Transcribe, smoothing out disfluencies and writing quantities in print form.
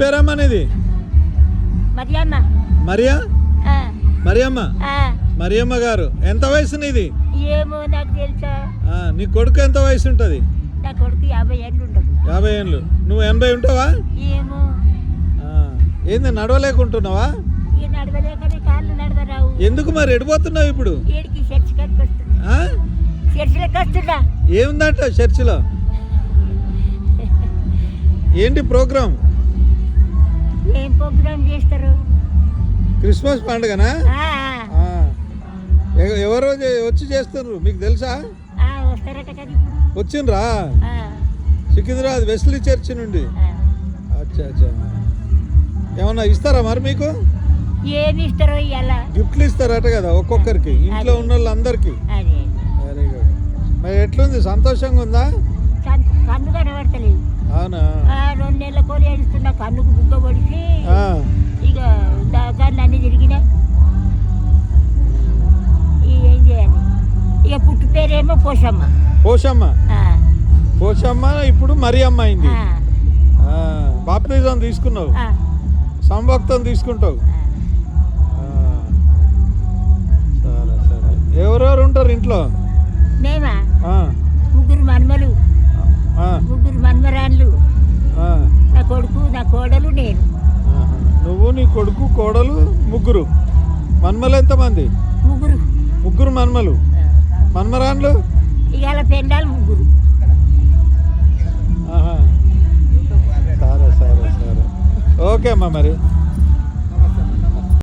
పేరమ్మా నీది? మరియమ్మ. మరియా? ఆ, మరియమ్మ. ఆ. మరియమ్మ గారు, ఎంత వయసు నీది? ఏమో నాకు తెలుసా. నీ కొడుకు ఎంత వయసు ఉంటుంది? నా కొడుకు 50 ఏళ్ళు ఉండదు. 50 ఏళ్ళు. నువ్వు 80 ఉంటావా? ఏమో. ఏంది నడవలేకుంటున్నావా? ఇక నడవలేకనే కాళ్ళు నడవరావు. ఎందుకు మరి ఎడిపోతున్నావు ఇప్పుడు? ఏడికి చర్చి కాడికి వస్తున్నా. చర్చిలోకి వస్తున్నా. ఏముందంట చర్చిలో? ఏంటి ప్రోగ్రామ్? ఏం ప్రోగ్రామ్ చేస్తారు? క్రిస్మస్ పండుగనా? ఆ, ఎవరు వచ్చి చేస్తున్నారు మీకు తెలుసా? ఆ, వస్తారట కదా ఇప్పుడు. వచ్చిండ్రా? ఆ, సికింద్రాబాద్ వెస్లీ చర్చి నుండి. ఆ. అచ్చా అచ్చా. ఏమన్నా ఇస్తారా మరి మీకు? ఏమి ఇస్తారో ఇవాళ. గిఫ్ట్లు ఇస్తారట కదా ఒక్కొక్కరికి, ఇంట్లో ఉన్న వాళ్ళందరికీ. అదే వెరీ గుడ్. మరి ఎట్లుంది, సంతోషంగా ఉందా? కన్ను కనబడతలేదు. అవునా? 2 నెలల కోరి ఏడుస్తున్నా, కన్నుకు బుగ్గ పడిచి ఇక దాన్ని అన్ని తిరిగినా. ఏం చేయాలి ఇక? పుట్టు పేరేమో పోషమ్మ. పోషమ్మ. ఆ, పోషమ్మ ఇప్పుడు మరియమ్మ అయింది. ఆ, బాప్తిజం తీసుకున్నావు, ఆ, సంభక్తం తీసుకుంటావు. ఆ. సరే సరే. ఎవరెవరు ఉంటారు ఇంట్లో? మేమా ఆ, 3 మన్మలు, ఆ, 3 మన్మరాన్లు, ఆ. నా కొడుకు, నా కోడలు, నేను. ఆహా. నువ్వు, నీ కొడుకు, కోడలు, 3. మన్మలు ఎంతమంది? 3. 3 మన్మలు. మన్మరాన్లు? ఇవాళ పెండాలు 3. ఆహా. సరే సరే సరే. ఓకే అమ్మా మరి.